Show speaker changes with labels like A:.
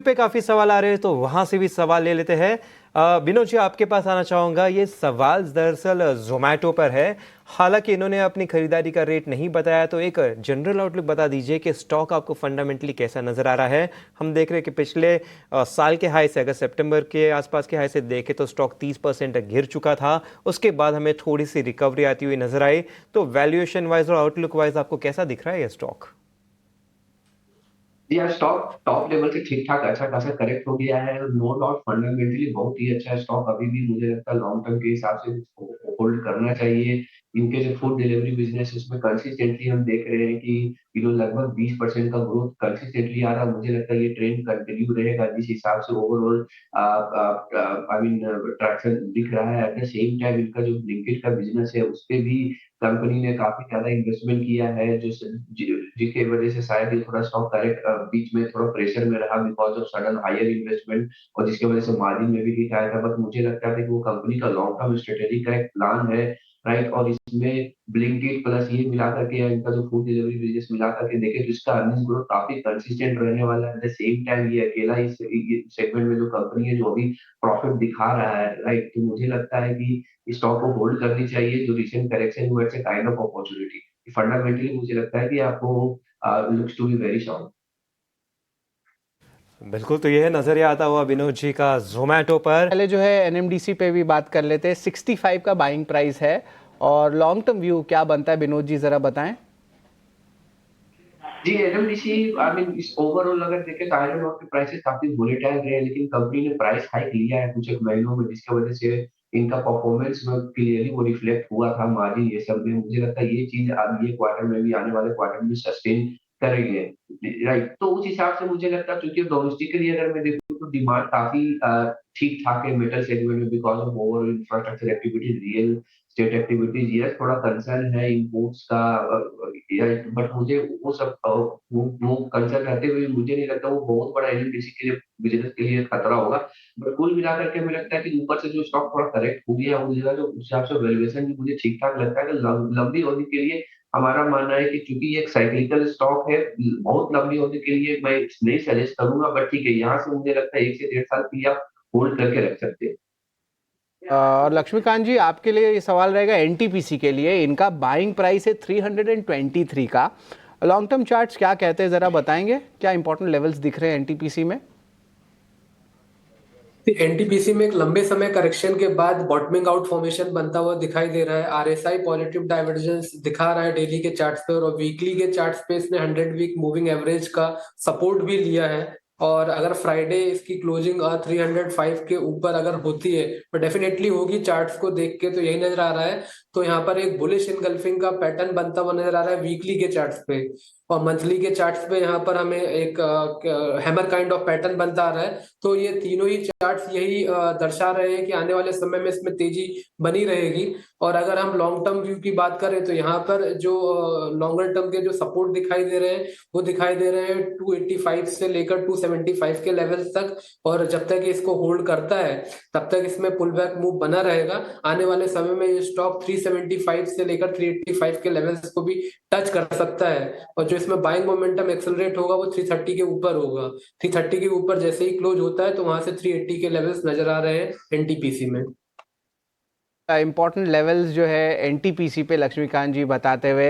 A: पे काफ़ी सवाल आ रहे हैं तो वहाँ से भी सवाल ले लेते हैं। विनोद जी, आपके पास आना चाहूँगा। ये सवाल दरअसल ज़ोमैटो पर है। हालांकि इन्होंने अपनी खरीदारी का रेट नहीं बताया, तो एक जनरल आउटलुक बता दीजिए कि स्टॉक आपको फंडामेंटली कैसा नज़र आ रहा है। हम देख रहे हैं कि पिछले साल के हाई से, अगर सितंबर के आसपास के हाई से देखें तो स्टॉक 30% गिर चुका था। उसके बाद हमें थोड़ी सी रिकवरी आती हुई नजर आई। तो वैल्यूएशन वाइज और आउटलुक वाइज आपको कैसा दिख रहा है ये स्टॉक?
B: जी, आज स्टॉक टॉप लेवल से ठीक-ठाक अच्छा-खासा करेक्ट हो गया है और नो डाउट फंडामेंटली बहुत ही अच्छा है स्टॉक। अभी भी मुझे लगता है लॉन्ग टर्म के हिसाब से होल्ड करना चाहिए। इनके जो फूड डिलीवरी बिज़नेस है उसमें कंसिस्टेंटली हम देख रहे हैं कि लगभग 20% का ग्रोथ कंसिस्टेंटली आ रहा है। मुझे लगता है ये ट्रेंड कंटिन्यू रहेगा जिस हिसाब से ओवरऑल आई मीन ट्रैक्शन दिख रहा है। एट द सेम टाइम इनका जो ब्लिंकिट का बिज़नेस है उसपे भी कंपनी ने काफ़ी ज़्यादा इन्वेस्टमेंट किया है जो स जि जिसकी वजह से शायद ये थोड़ा स्टॉक करेक्ट बीच में थोड़ा प्रेशर में रहा because of sudden higher investment और जिसकी वजह से मार्जिन में भी हिट आया था। बट मुझे लगता है कि वो कंपनी का लॉन्ग टर्म स्ट्रैटेजी का एक प्लान है, राइट? और इसमें ब्लिंकिट प्लस ये मिला कर के या इनका जो फूड डिलीवरी बिज़नेस मिला कर के देखें तो इसका अर्निंग ग्रोथ काफ़ी कंसिस्टेंट रहने वाला है। एट द सेम टाइम ये अकेला इस ये सेगमेंट में जो कंपनी है जो अभी प्रॉफिट दिखा रहा है, राइट? तो मुझे लगता है कि स्टॉक को होल्ड करनी चाहिए। जो रिसेंट करेक्शन हुआ it's a kind of opportunity. Fundamentally मुझे लगता है कि आपको looks to be very sound.
A: बिल्कुल, तो ये है नजरिया आता हुआ विनोद जी का जोमेटो पर।
C: पहले जो है एनएमडीसी पे भी बात कर लेते हैं। 65 का बाइंग प्राइस है और लॉन्ग टर्म व्यू क्या बनता है, विनोद जी जरा बताएं।
B: जी, एनएमडीसी आई मीन इस ओवरऑल अगर देखें तो आयरन ओर के प्राइसेस काफ़ी वोलेटाइल रहे हैं, लेकिन कंपनी ने प्राइस हाइक लिया है कुछ एक महीनों में, जिसकी वजह से इनका परफॉर्मेंस में क्लियरली वो रिफ्लेक्ट हुआ था, मार्जिन ये सब में। मुझे लगता है ये चीज़ अब ये क्वार्टर में भी आने वाले क्वार्टर में सस्टेन करेंगे, राइट? तो उस हिसाब से मुझे लगता है क्योंकि डोमेस्टिकली अगर मैं देखूँ तो डिमांड काफ़ी ठीक-ठाक है मेटल सेगमेंट में because of overall infrastructure activities, real estate activities. Yes, थोड़ा कंसर्न है इम्पोर्ट्स का या बट मुझे वो सब वो कंसर्न रहते हुए मुझे नहीं लगता वो बहुत बड़ा एनएमडीसी के लिए बिज़नेस के लिए खतरा होगा। बट कुल मिलाकर के हमें लगता है कि ऊपर से जो स्टॉक थोड़ा करेक्ट हो गया वो जो उस हिसाब से वैल्यूएशन भी मुझे ठीक-ठाक लगता है कि लंबी अवधि के लिए हमारा मानना है कि चूँकि ये एक साइक्लिकल स्टॉक है, बहुत लंबी अवधि के लिए मैं नहीं सजेस्ट करूँगा, बट ठीक है, यहाँ से मुझे लगता है 1 से डेढ़ साल के लिए आप होल्ड करके रख सकते हैं।
C: और लक्ष्मीकांत जी, आपके लिए ये सवाल रहेगा एनटीपीसी के लिए। इनका बाइंग प्राइस है 323 का। लॉन्ग टर्म चार्ट्स क्या कहते हैं, जरा बताएंगे? क्या इंपॉर्टेंट लेवल्स दिख रहे हैं एनटीपीसी में?
D: एनटीपीसी में एक लंबे समय करेक्शन के बाद बॉटमिंग आउट फॉर्मेशन बनता हुआ दिखाई दे रहा है। आरएसआई पॉजिटिव डाइवर्जेंस दिखा रहा है डेली के चार्ट्स पे, और वीकली के चार्ट्स पे इसने 100 वीक मूविंग एवरेज का सपोर्ट भी लिया है। और अगर फ्राइडे इसकी क्लोजिंग 305 के ऊपर अगर होती है, तो डेफिनेटली होगी चार्ट्स को देख के तो यही नजर आ रहा है। तो यहाँ पर एक बुलिश इनगल्फिंग का पैटर्न बनता हुआ नजर आ रहा है वीकली के चार्ट्स पे। और मंथली के चार्ट्स पे यहाँ पर हमें एक हैमर काइंड ऑफ पैटर्न बनता आ रहा है। तो ये तीनों ही चार्ट्स यही दर्शा रहे हैं कि आने वाले समय में इसमें तेजी बनी रहेगी। और अगर हम लॉन्ग टर्म व्यू की बात करें तो यहाँ पर जो लॉन्गर टर्म के जो सपोर्ट दिखाई दे रहे हैं वो दिखाई दे रहे हैं 285 से लेकर 275 के लेवल्स तक। और जब तक ये इसको होल्ड करता है तब तक इसमें पुल बैक मूव बना रहेगा। आने वाले समय में ये स्टॉक 375 से लेकर 385 के लेवल्स को भी टच कर सकता है। और जो इसमें बाइंग मोमेंटम एक्सेलरेट होगा वो 330 के ऊपर होगा। 330 के ऊपर जैसे ही क्लोज होता है तो वहां से 380 के लेवल्स नजर आ रहे हैं एनटीपीसी में।
C: इंपॉर्टेंट लेवल्स जो है एनटीपीसी पे लक्ष्मीकांत जी बताते हुए।